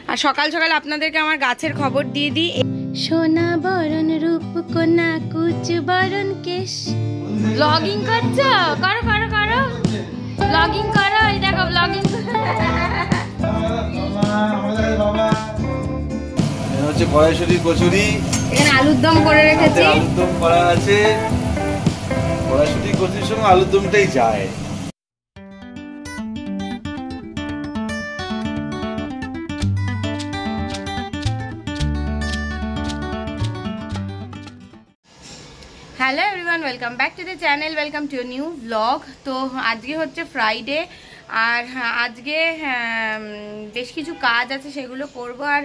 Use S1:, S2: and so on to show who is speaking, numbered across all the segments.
S1: আর সকাল সকাল আপনাদেরকে আমার গাছের খবর দিয়ে দিই। সোনা বরণ রূপ কন্যা কুচ বরণ কেশ। ব্লগিং করছো? করো করো করো, ব্লগিং করো। এই দেখো ব্লগিং
S2: হচ্ছে কড়াইশুঁটি কচুরি,
S1: এখানে আলুর দম করে রেখেছি।
S2: আলুর দম করা আছে, কড়াইশুঁটি কচুরির সঙ্গে আলুর দমটাই যায়।
S1: Hello everyone, welcome back to the channel, welcome to new blog. তো আজকে হচ্ছে ফ্রাইডে, আর আজকে বেশ কিছু কাজ আছে, সেগুলো করব। আর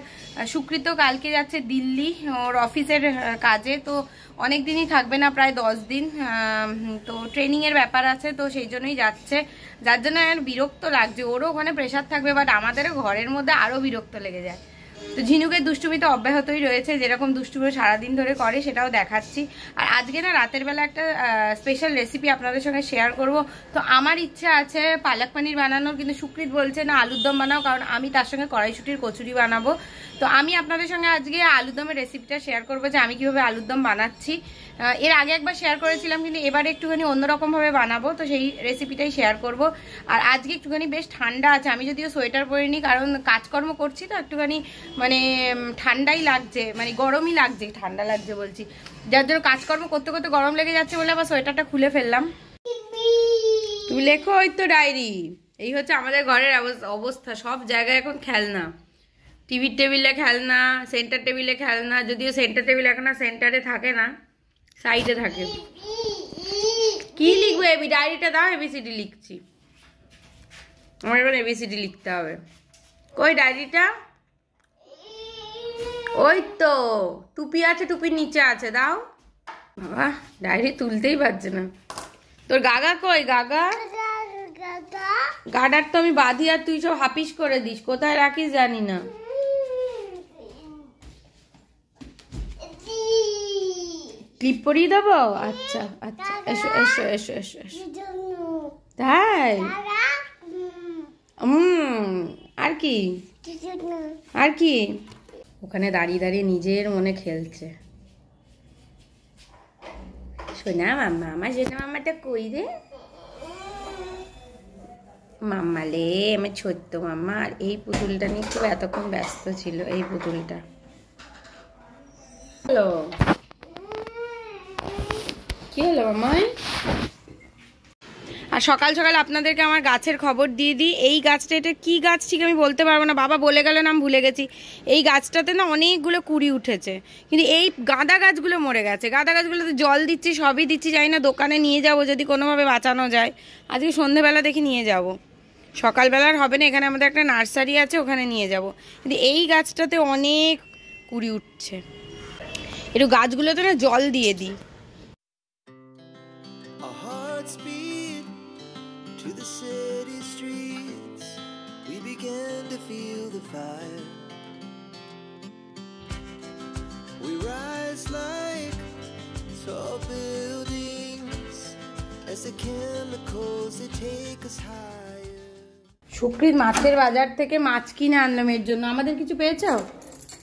S1: সুকৃত কালকে যাচ্ছে দিল্লি ওর অফিসের কাজে, তো অনেক দিনই থাকবে না, প্রায় 10 দিন। তো ট্রেনিংয়ের ব্যাপার আছে, তো সেই জন্যই যাচ্ছে, যার জন্য আর বিরক্ত লাগছে। ওরও ওখানে প্রেশার থাকবে, বাট আমাদেরও ঘরের মধ্যে আরও বিরক্ত লেগে যায়। তো ঝিনুকের দুষ্টুমি তো অব্যাহতই রয়েছে, যেরকম দুষ্টুমি সারাদিন ধরে করে সেটাও দেখাচ্ছি। আর আজকে না রাতের বেলা একটা স্পেশাল রেসিপি আপনাদের সঙ্গে শেয়ার করব। তো আমার ইচ্ছা আছে পালক পনির বানানোর, কিন্তু সুকৃত বলছে না আলুর দম বানাও, কারণ আমি তার সঙ্গে কড়াইশুঁটির কচুরি বানাবো। তো আমি আপনাদের সঙ্গে আজকে আলুর দমের রেসিপিটা শেয়ার করবো, যে আমি কীভাবে আলুর দম বানাচ্ছি। এর আগে একবার শেয়ার করেছিলাম, কিন্তু এবারে একটুখানি অন্যরকমভাবে বানাবো, তো সেই রেসিপিটাই শেয়ার করব। আর আজকে একটুখানি বেশ ঠান্ডা আছে, আমি যদিও সোয়েটার পরিনি, কারণ কাজকর্ম করছি তো একটুখানি মানে ঠান্ডাই লাগছে, মানে গরমই লাগছে, ঠান্ডা লাগছে বলছি, যার জন্য কাজকর্ম করতে করতে গরম লেগে যাচ্ছে বলে আবার সোয়েটারটা খুলে ফেললাম। তুমি লেখো ওই তো ডায়েরি। এই হচ্ছে আমাদের ঘরের অবস্থা, সব জায়গায় এখন খেলনা, টিভির টেবিলে খেলনা, সেন্টার টেবিলে খেলনা, যদিও সেন্টার টেবিল এখন আর সেন্টারে থাকে না, সাইডে থাকে। কি লিখবো? এবি ডায়েরিটা দাও, এবিসিডি লিখছি, আমার এবার এবিসিডি লিখতে হবে। কই ডায়েরিটা? ওই তো টুপি আছে, টুপির নিচে আছে, দাও। বাবা ডায়েরি তুলতেই পারছে না। তোর গাগা কই? গাগা গাডার তো আমি বাঁধি, আর তুই সব হাপিস করে দিস, কোথায় রাখিস জানি না। ক্লিপ পরিয়ে দেবো? আচ্ছা আচ্ছা, এসো এসো এসো এসো এসো। তাই? আর কি আর কি? ওখানে দাঁড়িয়ে দাঁড়িয়ে নিজের মনে খেলছে। সোনা মাম্মা, আমার সোনা মাম্মাটা কই রে? মাম্মা লে, আমার ছোট্ট মাম্মা। আর এই পুতুলটা নিয়ে খুব এতক্ষণ ব্যস্ত ছিল, এই পুতুলটা। হ্যালো, কি হলো মামাই? আর সকাল সকাল আপনাদেরকে আমার গাছের খবর দিয়ে দিই। এই গাছটা, এটা কি গাছ ঠিক আমি বলতে পারবো না, বাবা বলে গেল নাম ভুলে গেছি। এই গাছটাতে না অনেকগুলো কুড়ি উঠেছে, কিন্তু এই গাঁদা গাছগুলো মরে গেছে। গাঁদা গাছগুলোতে জল দিচ্ছি, সবই দিচ্ছি, জানি না দোকানে নিয়ে যাব যদি কোনোভাবে বাঁচানো যায়। আজকে সন্ধেবেলা দেখি নিয়ে যাব, সকালবেলার হবে না, এখানে আমাদের একটা নার্সারি আছে, ওখানে নিয়ে যাব। কিন্তু এই গাছটাতে অনেক কুড়ি উঠছে, একটু গাছগুলোতে না জল দিয়ে দিই।
S3: To the city streets, we began to feel the fire. We rise like tall buildings as the chemicals they take us higher.
S1: সুকৃত মাছের বাজার থেকে মাছ কিনে আনলাম এর জন্য। আমাদের কিছু পেয়েছো?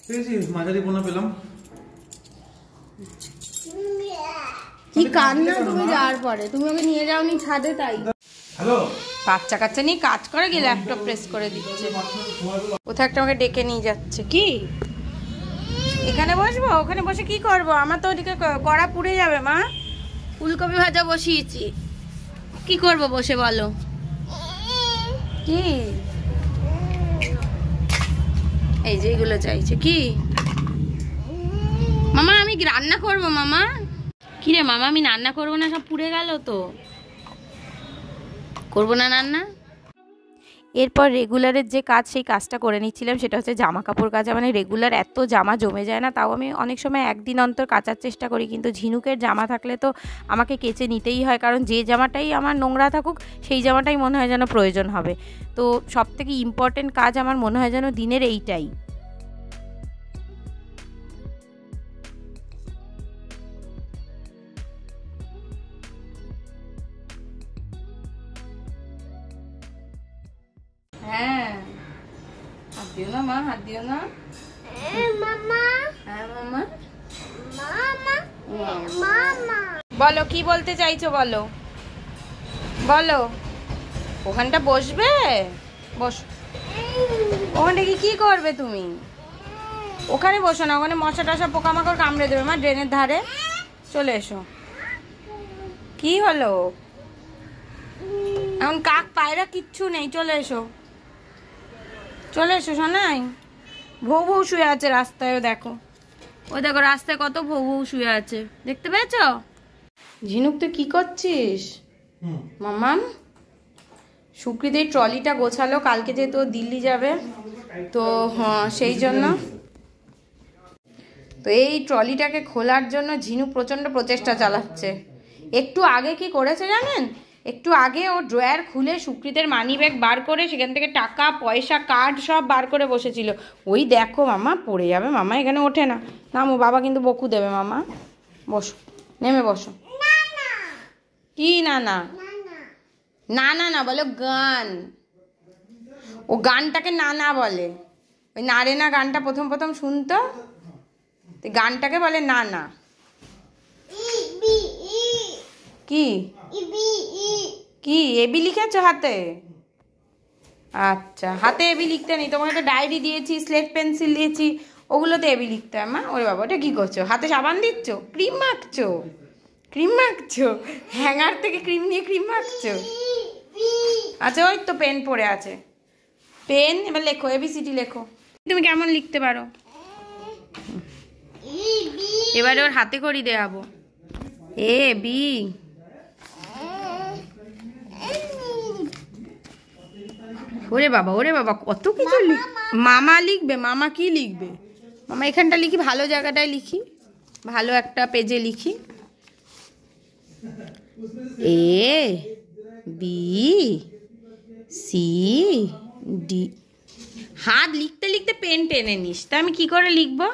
S2: পেয়েছি, মাঝারি পোনা পেলাম।
S1: কি কান্না তুমি যাওয়ার পরে, তুমি ওকে নিয়ে যাওনি ছাদে, তাই
S2: হ্যালো,
S1: বাচ্চা কাচ্চা নিয়ে কাজ করে গিয়ে ল্যাপটপ প্রেস করে দিচ্ছে। কোথাও একটা আমাকে ডেকে নিয়ে যাচ্ছে। কি এখানে বসবো? ওখানে বসে কি করব? আমার তো ওদিকে কড়া পুড়ে যাবে। মা ফুলকপি ভাজা বসিয়েছি, কি করব বসে বলো? কি এই যে এগুলো চাইছে? কি মামা আমি রান্না করব? মামা কি রে মামা, আমি রান্না করবো না, সব পুড়ে গেল তো, করবো না রান্না। এরপর রেগুলারের যে কাজ, সেই কাজটা করে নিচ্ছিলাম, সেটা হচ্ছে জামা কাপড় কাচা। মানে রেগুলার এত জামা জমে যায় না, তাও আমি অনেক সময় একদিন অন্তর কাচার চেষ্টা করি, কিন্তু ঝিনুকের জামা থাকলে তো আমাকে কেচে নিতেই হয়, কারণ যে জামাটাই আমার নোংরা থাকুক সেই জামাটাই মনে হয় যেন প্রয়োজন হবে। তো সবথেকে ইম্পর্টেন্ট কাজ আমার মনে হয় যেন দিনের এইটাই। হ্যাঁ, আর দিও না মা, মামা হাত দিও না। মামা হ্যাঁ মামা মামা মামা বলো কি বলতে চাইছো, বলো বলো। ওখানটা বসবে, বসো। ওখানে কি করবে তুমি? ওখানে বসো না, ওখানে মশা টশা পোকামাকড় কামড়ে দেবে মা। ড্রেনের ধারে চলে এসো। কি হলো? এখন কাক পায়রা কিচ্ছু নেই, চলে এসো চলে এসো শোনাই। ভৌ ভৌ শুয়ে আছে রাস্তায়, দেখো ওই দেখো রাস্তায় কত ভৌ ভৌ শুয়ে আছে, দেখতে পেয়েছো? ঝিনুক তুই কি করছিস? মামাম সুকৃত এই ট্রলিটা গোছালো, কালকে যেহেতু দিল্লি যাবে তো সেই জন্য। তো এই ট্রলিটাকে খোলার জন্য ঝিনুক প্রচণ্ড প্রচেষ্টা চালাচ্ছে। একটু আগে কি করেছে জানেন? একটু আগে ও ড্রয়ার খুলে সুকৃতের মানি ব্যাগ বার করে সেখান থেকে টাকা পয়সা কার্ড সব বার করে বসেছিল। ওই দেখো মামা পড়ে যাবে, মামা এখানে ওঠে না। নামো, বাবা কিন্তু বকু দেবে। মামা বসো, নেমে বসো। কি না না না না না বলো গান। ও গানটাকে না না বলে। ওই নারে না গানটা প্রথম প্রথম শুনতো, গানটাকে বলে না না। কি কি এবি লিখেছো হাতে? আচ্ছা, হাতে এবি লিখতে নেই, তোমাকে তো ডায়েরি দিয়েছি, স্লেট পেন্সিল দিয়েছি, ওগুলোতে এবি লিখতে হয় মা। ওরে বাবা, ওটা কি করছো? হাতে সাবান দিচ্ছ? ক্রিম মাখছো? ক্রিম মাখছো? হ্যাঙ্গার থেকে ক্রিম নিয়ে ক্রিম মাখছো? আচ্ছা, ওই তো পেন পড়ে আছে, পেন। এবার লেখো, এবিসিডি লেখো। তুমি কেমন লিখতে পারো? এবারে ওর হাতে করি দেখাবো। এ বি ওরে বাবা, ওরে বাবা, কত কিছু মামা লিখবে। মামা কি লিখবে? মামা এখানটা লিখি, ভালো জায়গাটায় লিখি, ভালো একটা পেজে লিখি। A B C D. হাত লিখতে লিখতে পেন টেনে নিস, তা আমি কি করে লিখবো?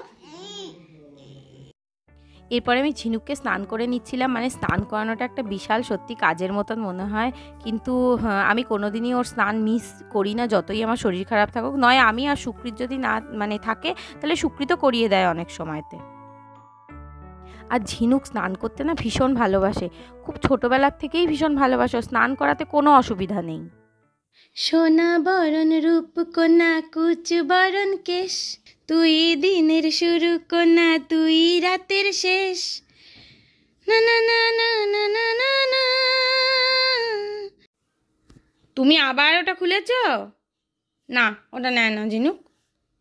S1: এরপরে আমি ঝিনুককে স্নান করে নিচ্ছিলাম। মানে স্নান করানোটা একটা বিশাল সত্যি কাজের মতন মনে হয়, কিন্তু আমি কোনোদিনই ওর স্নান মিস করি না, যতই আমার শরীর খারাপ থাকুক। নয় আমি আর সুকৃত যদি না মানে থাকে তাহলে সুকৃত করিয়ে দেয় অনেক সময়তে। আর ঝিনুক স্নান করতে না ভীষণ ভালোবাসে, খুব ছোটোবেলার থেকেই ভীষণ ভালোবাসে। স্নান করাতে কোনো অসুবিধা নেই। সোনা বরণ রূপ কন্যা কুচ বরণ কেশ, তুই দিনের শুরু কন্যা তুই রাতের শেষ। না না না না না না না না। তুমি আবার ওটা খুলেছ? না, ওটা নেয় না ঝিনুক,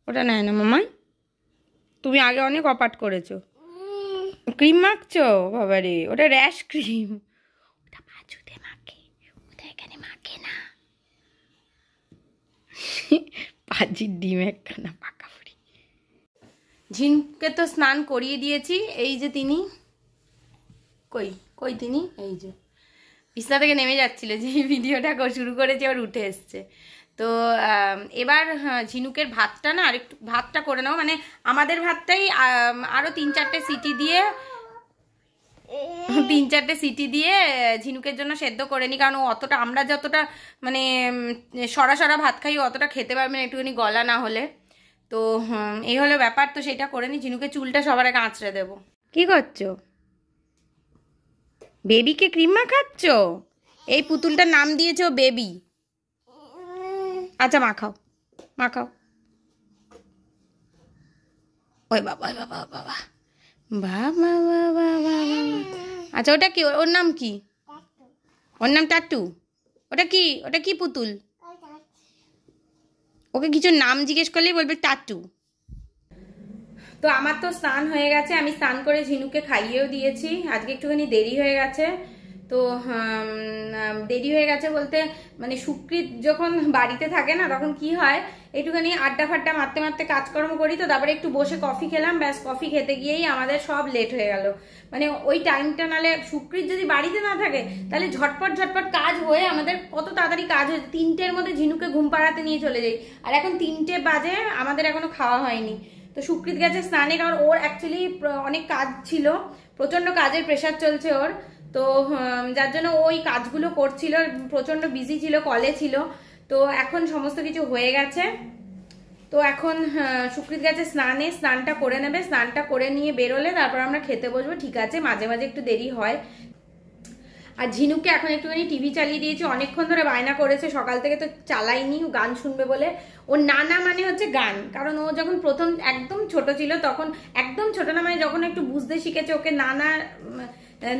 S1: ওটা নেয় না মামাই। তুমি আগে অনেক অপাট করেছো। ক্রিম মাখছো? বাবারে, ওটা র্যাশ ক্রিম, ওটা বাজুতে মাখে, ওটা এখানে মাখে না। পাজির ডিম একখানা পাকা ফুরি। ঝিনুককে তো স্নান করিয়ে দিয়েছি। এই যে তিনি, কই কই তিনি, এই যে বিছনা থেকে নেমে যাচ্ছিল, যে ভিডিওটা শুরু করেছে ওর উঠে এসছে। তো এবার ঝিনুকের ভাতটা না আরেকটু ভাতটা করে নাও, মানে আমাদের ভাতটাই আরও 3-4টে সিটি দিয়ে ঝিনুকের জন্য সেদ্ধ করে নিই, কারণ অতটা আমরা যতটা মানে সরা সরা ভাত খাই অতটা খেতে পারবে না একটুখানি গলা না হলে। তো এই হলো ব্যাপার, তো সেটা করে নিই। ঝিনুকের চুলটা সবার আগে আঁচড়ে দেবো। কি করছো? বেবিকে ক্রিম মাখাচ্ছ? এই পুতুলটার নাম দিয়েছো বেবি। আচ্ছা মাখাও মাখাও। ওই বাবা বাবা বাবা বাবা বাবা বাবা। আচ্ছা ওটা কি, ওর নাম কি? ওর নাম টাট্টু। ওটা কি, ওটা কি পুতুল? ওকে কিছু নাম জিজ্ঞেস করলেই বলবে টাট্টু। তো আমার তো স্নান হয়ে গেছে, আমি স্নান করে ঝিনুককে খাইয়েও দিয়েছি। আজকে একটুখানি দেরি হয়ে গেছে। তো দেরি হয়ে গেছে বলতে মানে সুকৃত যখন বাড়িতে থাকে না তখন কি হয়, একটুখানি আড্ডা ফাড্ডা মারতে মারতে কাজকর্ম করি, তো তারপরে একটু বসে কফি খেলাম, ব্যাস কফি খেতে গিয়েই আমাদের সব লেট হয়ে গেল। মানে ওই টাইমটা, নালে সুকৃত যদি বাড়িতে না থাকে তাহলে ঝটপট ঝটপট কাজ হয়ে আমাদের কত তাড়াতাড়ি কাজ হয়ে 3টের মধ্যে ঝিনুককে ঘুম পাড়াতে নিয়ে চলে যাই। আর এখন 3টে বাজে, আমাদের এখনো খাওয়া হয়নি। তো সুকৃত গেছে স্নানে, কারণ ওর অ্যাকচুয়ালি অনেক কাজ ছিল, প্রচণ্ড কাজের প্রেশার চলছে ওর। তো যার জন্য ওই কাজগুলো করছিল, প্রচণ্ড বিজি ছিল, কলে ছিল। তো এখন সমস্ত কিছু হয়ে গেছে, তো এখন সুকৃত গেছে স্নানটা করে নেবে, স্নানটা করে নিয়ে বেরোলে তারপর আমরা খেতে বসবো। ঠিক আছে, মাঝে মাঝে একটু দেরি হয়। আর ঝিনুককে এখন একটুখানি টিভি চালিয়ে দিয়েছি, অনেকক্ষণ ধরে বায়না করেছে, সকাল থেকে তো চালাইনি, ও গান শুনবে বলে। ওর নানা মানে হচ্ছে গান, কারণ ও যখন প্রথম একদম ছোট ছিল তখন, একদম ছোট না মানে যখন একটু বুঝতে শিখেছে, ওকে নানা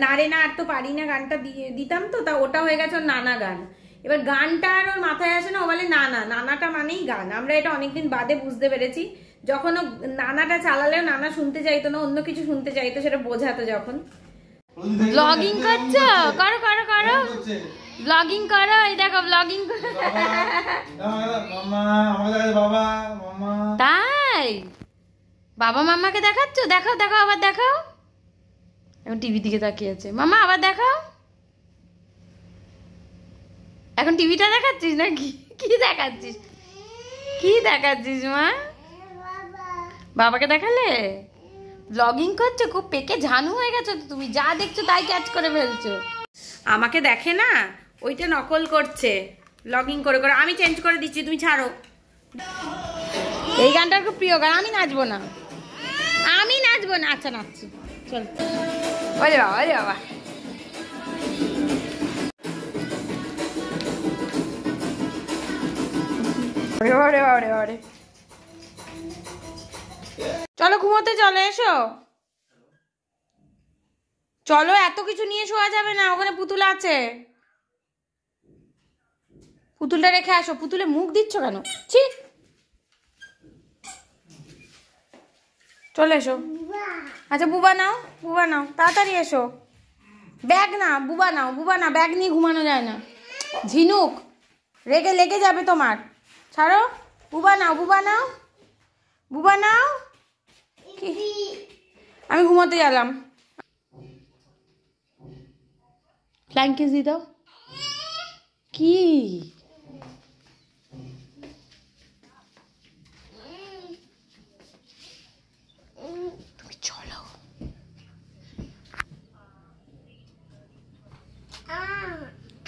S1: নারে না আর তো পারি না গানটা দিতাম, তো তা ওটা হয়ে গেছে ওর নানা গান। এবার গানটা আর ওর মাথায় আসে না, ও বলে নানাটা মানেই গান। আমরা এটা অনেকদিন বাদে বুঝতে পেরেছি, যখন ও নানাটা চালালেও নানা শুনতে চাইতো না, অন্য কিছু শুনতে চাইতো, সেটা বোঝাতো যখন। ব্লগিং করছো? করো করো করো, ব্লগিং করো, এই দেখো ব্লগিং করো। তাই বাবা মাম্মাকে দেখাচ্ছ? দেখাও দেখাও, আবার দেখাও। এখন টিভি দিকে তাকিয়ে আছে। মামা আবার দেখাও। এখন টিভিটা দেখাচ্ছিস নাকি? কি দেখাচ্ছিস, কি দেখাচ্ছিস মা? বাবাকে দেখালে? ব্লগিং করছো? খুব পেকে ঝানু হয়ে গেছো তো তুমি, যা দেখছো তাই ক্যাচ করে ফেলছো। আমাকে দেখে না, ওইটা নকল করছে ব্লগিং করে করে। আমি চেঞ্জ করে দিচ্ছি, তুমি ছাড়ো। এই গানটার খুব প্রিয় গান। আমি নাচবো না, আমি নাচবো না। আচ্ছা নাচছি, চল। ওরে বাবা, ওরে বাবা। চলো ঘুমোতে, চলো এসো, চলো। এত কিছু নিয়ে শোয়া যাবে না, ওখানে পুতুল আছে, পুতুলটা রেখে আসো। পুতুলে মুখ দিচ্ছ কেন? ছি, চলে এসো। আচ্ছা বুবা নাও, বুবা নাও, তাড়াতাড়ি এসো। ব্যাগ না, বুবা নাও, বুবা না, ব্যাগ নিয়ে ঘুমানো যায় না। ঝিনুক লেগে যাবে তোমার, ছাড়ো। বুবা নাও, বুবা নাও, বুবা নাও। আমি ঘুমাতে গেলাম। ফ্লাইং কিস দিয়ে দাও। কি তুমি চলো।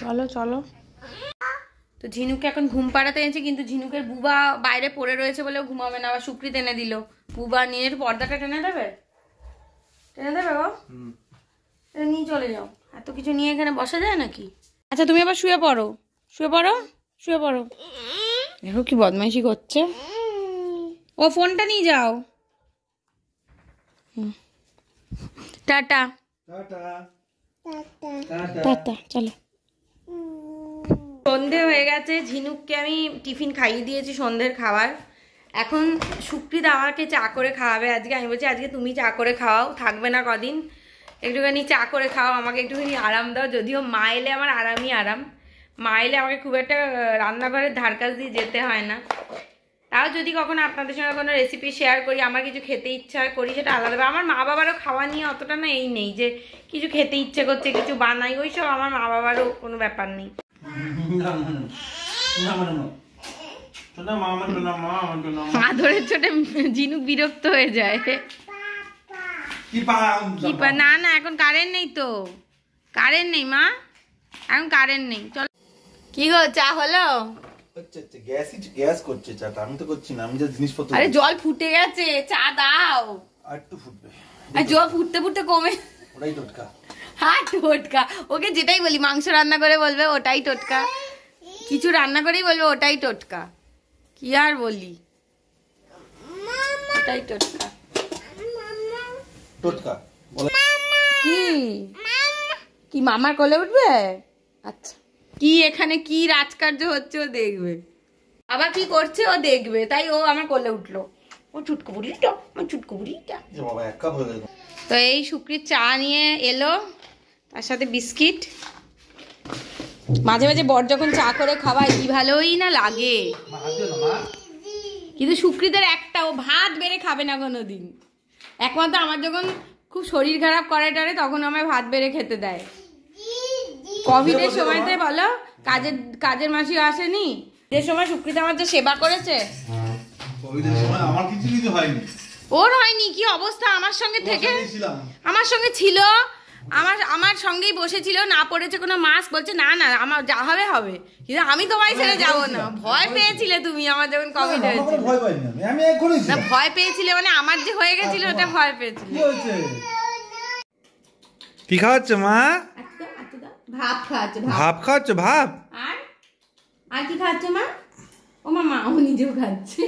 S1: চলো চলো। তো ঝিনুককে এখন ঘুম পাড়াতে এনেছে, কিন্তু ঝিনুকের বুবা বাইরে পড়ে রয়েছে বলে ঘুমাবে না। আবার সুকৃত এনে দিল। বুবা নিয়ে পর্দাটা টেনে দেবে, টেনে দেবে গো, নিয়ে চলে যাও। এত কিছু নিয়ে এখানে বসা যায় নাকি? আচ্ছা তুমি আবার শুয়ে পড়ো, শুয়ে পড়ো, শুয়ে পড়ো। দেখো কি বদমাইশি করছে। ও ফোনটা নিয়ে যাও। টাটা টাটা, চলো। সন্ধে হয়ে গেছে, ঝিনুককে আমি টিফিন খাইয়ে দিয়েছি, সন্ধ্যের খাবার। এখন সুকৃত আমাকে চা করে খাওয়াবে আজকে। আমি বলছি আজকে তুমি চা করে খাওয়াও, থাকবে না কদিন, একটুখানি চা করে খাও, আমাকে একটুখানি আরাম দাও। যদিও মা এলে আমার আরামই আরাম, মা এলে আমাকে খুব একটা রান্নাঘরের ধার কাছ দিয়ে যেতে হয় না। তাও যদি কখনো আপনাদের সঙ্গে কোনো রেসিপি শেয়ার করি, আমার কিছু খেতে ইচ্ছা করি, সেটা আলাদা। আমার মা বাবারও খাওয়া নিয়ে অতটা না এই নেই যে কিছু খেতে ইচ্ছে করছে কিছু বানাই, ওইসব আমার মা বাবারও কোনো ব্যাপার নেই। আদরের ছোটে ঝিনুক বিরক্ত হয়ে যায়। না না, এখন কারেন্ট নেই তো, কারেন্ট নেই মা, এখন কারেন্ট নেই। চলো। কি গো, চা হলো?
S2: গ্যাস করছে চাটা, আমি তো করছি না, আমি যা জিনিসপত্র।
S1: আরে জল ফুটে গেছে, চা দাও।
S2: আর একটু ফুটবে,
S1: আর জল ফুটতে ফুটতে কমে।
S2: ওটাই টোটকা।
S1: হ্যাঁ টোটকা, ওকে যেটাই বলি, মাংস রান্না করে বলবে ওটাই টোটকা, কিছু রান্না করেই বলবে ওটাই টোটকা। কি আর বলি, ওটাই টোটকা।
S2: টোটকা
S1: কি কি মামার কোলে উঠবে? আচ্ছা, কি এখানে কি রাজকার্য হচ্ছে ও দেখবে, আবার কি করছে ও দেখবে, তাই ও আমার কোলে উঠলো। ও চুটকো বুড়িটা, আমার চুটকো বুড়িটা। তো এই সুকৃত চা নিয়ে এলো, তার সাথে বিস্কিট। মাঝে মাঝে বর যখন চা করে খাওয়ায় কি ভালোই না লাগে, কিন্তু সুকৃতের একটা, ও ভাত বেড়ে খাবে না কোনোদিন। একমাত্র আমার যখন খুব শরীর খারাপ করে টারে তখন আমায় ভাত বেড়ে খেতে দেয়। কোভিডের সময়তে বলো, কাজের মাসি আসেনি, যে সময় সুকৃত আমার যে সেবা করেছে,
S2: আমার কিছু হয়নি,
S1: ওর হয়নি। কি অবস্থা আমার সঙ্গে থেকে, আমার সঙ্গে ছিল, আমার সঙ্গেই বসেছিল, না পড়েছে কোনো মাস্ক, বলছে না না আমার যা হবে হবে, কিন্তু আমি তোমায় ছেড়ে যাবো না। ভয় পেয়েছিলে তুমি আমার যখন কোভিড হয়েছিল?
S2: ভয় পাইনি আমি এখনই
S1: না ভয় পেয়েছিলে মানে আমার যে হয়ে গেছিল ওটা ভয় পেয়েছিলে।
S2: কি খাওয়াচ্ছ মা?
S1: ভাত খাওয়াচ্ছে।
S2: ভাত খাওয়াচ্ছ? ভাত
S1: আর কি খাচ্ছ মা? ও মামা ও নিজেও খাচ্ছে।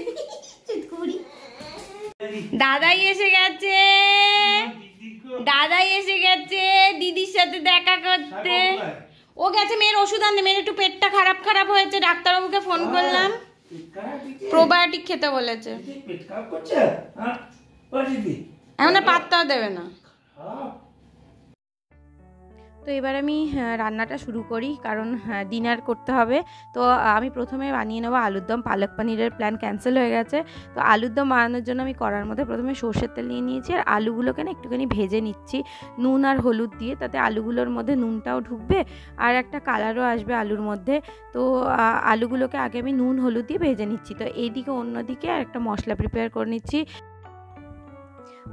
S1: দাদাই এসে গেছে, দাদাই এসে গেছে দিদির সাথে দেখা করতে। ও গেছে মেয়ের ওষুধ আনতে, মেয়ের একটু পেটটা খারাপ হয়েছে, ডাক্তারবাবুকে ফোন করলাম, প্রোবায়োটিক খেতে বলেছে। এখন পাত্তাও দেবে না। তো এবার আমি রান্নাটা শুরু করি, কারণ ডিনার করতে হবে। তো আমি প্রথমে বানিয়ে নেবো আলুর দম। পালক পনিরের প্ল্যান ক্যান্সেল হয়ে গেছে। তো আলুর দম বানানোর জন্য আমি কড়ার মধ্যে প্রথমে সর্ষের তেল নিয়ে নিয়েছি, আর আলুগুলোকে না একটুখানি ভেজে নিচ্ছি নুন আর হলুদ দিয়ে, তাতে আলুগুলোর মধ্যে নুনটাও ঢুকবে আর একটা কালারও আসবে আলুর মধ্যে। তো আলুগুলোকে আগে আমি নুন হলুদ দিয়ে ভেজে নিচ্ছি। তো এইদিকে অন্যদিকে আর একটা মশলা প্রিপেয়ার করে নিচ্ছি।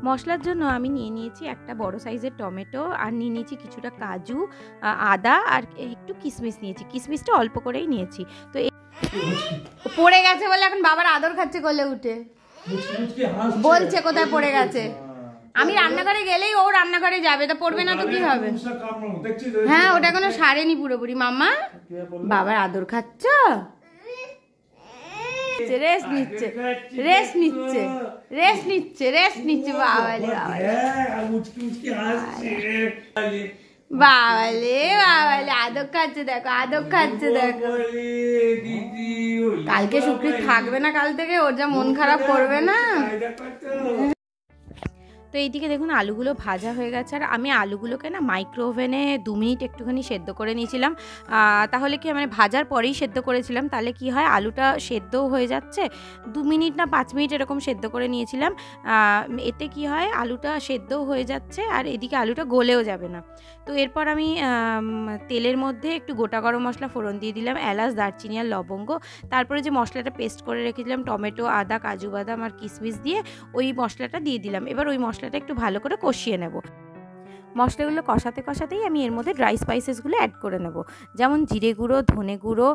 S1: মশলার জন্য আমি নিয়ে নিয়েছি একটা বড় সাইজের টমেটো, আর নিয়ে নিয়েছি কিছুটা কাজু, আদা, আর একটু কিশমিশ নিয়েছি। কিশমিশটা অল্প করেই নিয়েছি। তো পড়ে গেছে বলে এখন বাবার আদর খাচ্ছে কোলে উঠে, বলছে কোথায় পড়ে গেছে। আমি রান্নাঘরে গেলেই ও রান্নাঘরে যাবে, তো পড়বে না তো কি হবে? হ্যাঁ ওটা এখনো সারেনি পুরোপুরি। মাম্মা বাবার আদর খাচ্ছ? রেস্ট নিচ্ছে, রেস্ট নিচ্ছে, রেস্ট নিচ্ছে, রেস্ট নিচ্ছে। বাবালে বাবালে বাবালে আদর খাচ্ছে, দেখো আদর খাচ্ছে, দেখো। কালকে সুপ্রিত থাকবে না, কাল থেকে ওর যা মন খারাপ করবে না। তো এইদিকে দেখুন আলুগুলো ভাজা হয়ে গেছে, আর আমি আলুগুলোকে না মাইক্রো ওভেনে 2 মিনিট একটুখানি সেদ্ধ করে নিয়েছিলাম। তাহলে কি মানে ভাজার পরেই সেদ্ধ করেছিলাম, তাহলে কি হয় আলুটা সেদ্ধও হয়ে যাচ্ছে। 2 মিনিট না 5 মিনিট এরকম সেদ্ধ করে নিয়েছিলাম। এতে কি হয় আলুটা সেদ্ধও হয়ে যাচ্ছে, আর এদিকে আলুটা গলেও যাবে না। তো এরপর আমি তেলের মধ্যে একটু গোটা গরম মশলা ফোড়ন দিয়ে দিলাম, এলাচ, দারচিনি আর লবঙ্গ। তারপরে যে মশলাটা পেস্ট করে রেখেছিলাম টমেটো, আদা, কাজু বাদাম আর কিশমিশ দিয়ে, ওই মশলাটা দিয়ে দিলাম। এবার ওই মশলাটা একটু ভালো করে কষিয়ে নেব। মশলাগুলো কষাতে কষাতেই আমি এর মধ্যে ড্রাই স্পাইসেসগুলো অ্যাড করে নেব, যেমন জিরে গুঁড়ো, ধনে গুঁড়ো,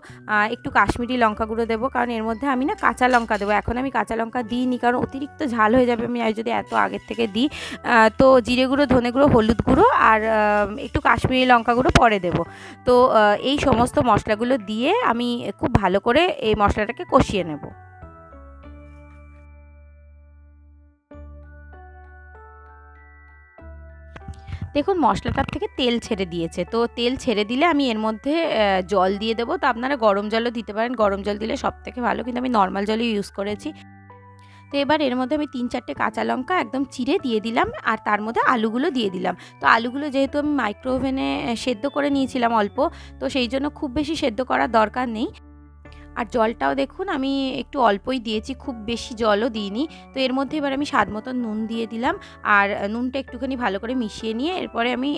S1: একটু কাশ্মীরি লঙ্কা গুঁড়ো দেবো, কারণ এর মধ্যে আমি না কাঁচা লঙ্কা দেবো। এখন আমি কাঁচা লঙ্কা দিইনি, কারণ অতিরিক্ত ঝাল হয়ে যাবে আমি যদি এত আগের থেকে দিই। তো জিরে গুঁড়ো, ধনে গুঁড়ো, হলুদ গুঁড়ো আর একটু কাশ্মীরি লঙ্কা গুঁড়ো পরে দেবো। তো এই সমস্ত মশলাগুলো দিয়ে আমি খুব ভালো করে এই মশলাটাকে কষিয়ে নেব। দেখুন মশলাটার থেকে তেল ছেড়ে দিয়েছে। তো তেল ছেড়ে দিলে আমি এর মধ্যে জল দিয়ে দেবো। তো আপনারা গরম জলও দিতে পারেন, গরম জল দিলে সব থেকে ভালো, কিন্তু আমি নর্মাল জলই ইউজ করেছি। তো এবার এর মধ্যে আমি 3-4টে কাঁচা লঙ্কা একদম চিড়ে দিয়ে দিলাম, আর তার মধ্যে আলুগুলো দিয়ে দিলাম। তো আলুগুলো যেহেতু আমি মাইক্রো ওভেনে সেদ্ধ করে নিয়েছিলাম অল্প, তো সেই জন্য খুব বেশি সেদ্ধ করার দরকার নেই। আর জলটাও দেখুন আমি একটু অল্পই দিয়েছি, খুব বেশি জলও দিইনি। তো এর মধ্যে এবার আমি স্বাদ মতো নুন দিয়ে দিলাম, আর নুনটা একটুখানি ভালো করে মিশিয়ে নিয়ে এরপরে আমি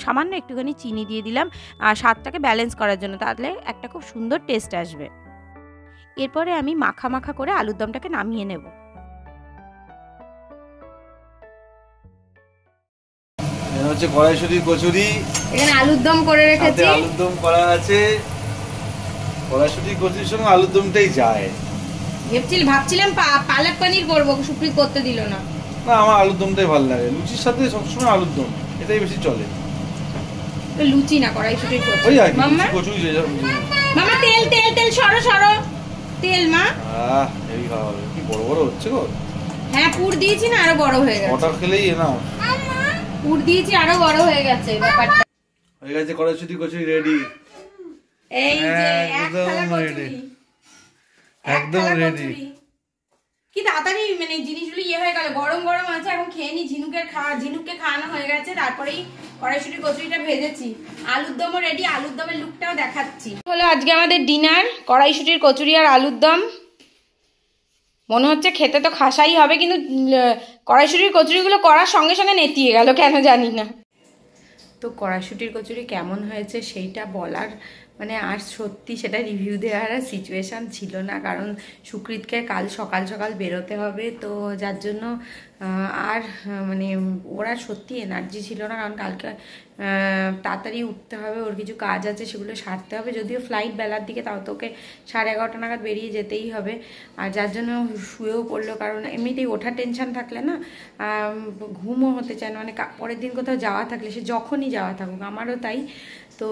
S1: সামান্য একটুখানি চিনি দিয়ে দিলাম, আর স্বাদটাকে ব্যালেন্স করার জন্য, তাহলে একটা খুব সুন্দর টেস্ট আসবে। এরপরে আমি মাখা মাখা করে আলুর দমটাকে নামিয়ে নেব।
S2: হচ্ছে কড়াইশুঁটির কচুরি,
S1: এখানে আলুর দম করে রেখেছি,
S2: আলুর দম করা আছে। কড়াইশুঁটির কচুরির সঙ্গে আলুর দমটাই যায়।
S1: ভাবছিলাম পালক পনির করবো, সুপ্রিত করতে দিল না।
S2: না আমার আলুর দমটাই ভালো লাগে, লুচির সাথে সবসময় আলুর দম এটাই বেশি চলে।
S1: লুচি না কড়াইশুঁটির
S2: কচুরি, মাম্মা কচুরি যে
S1: মামা তেল তেল তেল সরো সরো তেল মা।
S2: এই খাওয়া কি বড় বড় হচ্ছে গো।
S1: হ্যাঁ পুর দিয়েছি না, আরো বড় হয়ে গেছে।
S2: ওটা খেলেই না,
S1: পুর দিয়েছি আরো বড় হয়ে গেছে ব্যাপারটা।
S2: হয়ে গেছে কড়াইশুঁটি কচুরি রেডি।
S1: এই যে
S2: একদম রেডি, একদম রেডি।
S1: কি তাড়াতাড়ি মানে জিনিসগুলো হয়ে গেল, গরম গরম আছে, এখন খেয়ে নি। ঝিনুককে খাওয়ানো হয়ে গেছে, তারপরেই কড়াইশুঁটির কচুরিটা ভেজেছি। আলুর দমও রেডি, আলুর দমের লুকটাও দেখাচ্ছি। হলো আজকে আমাদের ডিনার, কড়াইশুঁটির কচুরি আর আলুর দম। মনে হচ্ছে খেতে তো খাসাই হবে, কিন্তু কড়াইশুঁটির কচুরিগুলো করার সঙ্গে সঙ্গে নেতিয়ে গেল, কেন জানি না। তো কড়াইশুঁটির কচুরি কেমন হয়েছে সেইটা বলার মানে আর সত্যি সেটা রিভিউ দেওয়ার আর সিচুয়েশান ছিল না, কারণ সুকৃতকে কাল সকাল সকাল বেরোতে হবে, তো যার জন্য আর মানে ওরা সত্যি এনার্জি ছিল না, কারণ কালকে তাড়াতাড়ি উঠতে হবে, ওর কিছু কাজ আছে সেগুলো সারতে হবে, যদিও ফ্লাইট বেলার দিকে, তাও তোকে 11:30 নাগাদ বেরিয়ে যেতেই হবে। আর যার জন্য শুয়েও পড়লো, কারণ এমনিতেই ওঠার টেনশান থাকলে না ঘুমও হতে চায় না, মানে পরের দিন কোথাও যাওয়া থাকলে সে যখনই যাওয়া থাকুক, আমারও তাই। তো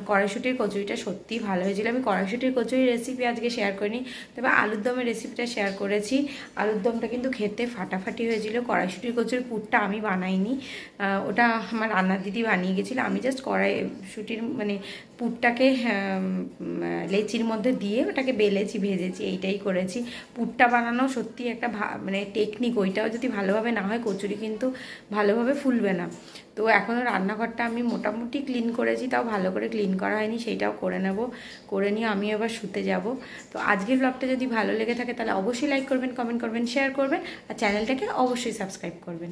S1: কড়াইশুঁটির কচুরিটা সত্যিই ভালো হয়েছিল। আমি কড়াইশুঁটির কচুরির রেসিপি আজকে শেয়ার করিনি, তবে আলুর দমের রেসিপিটা শেয়ার করেছি। আলুর দমটা কিন্তু খেতে ফাটাফাটি হয়েছিল। কড়াইশুঁটির কচুরির পুরটা আমি বানাইনি, ওটা আমার রান্নার দিদি বানিয়ে গেছিলো। আমি জাস্ট কড়াইশুঁটির মানে পুরটাকে লেচির মধ্যে দিয়ে ওটাকে বেলেছি, ভেজেছি, এইটাই করেছি। পুরটা বানানো সত্যি একটা মানে টেকনিক, ওইটাও যদি ভালোভাবে না হয় কচুরি কিন্তু ভালোভাবে ফুলবে না। তো এখনও রান্নাঘরটা আমি মোটামুটি ক্লিন করেছি, তাও ভালো করে ক্লিন করা হয়নি, সেইটাও করে নেব, করে নিয়ে আমি এবার শুতে যাব। তো আজকের ব্লগটা যদি ভালো লেগে থাকে তাহলে অবশ্যই লাইক করবেন, কমেন্ট করবেন, শেয়ার করবেন, আর চ্যানেলটাকে অবশ্যই সাবস্ক্রাইব করবেন।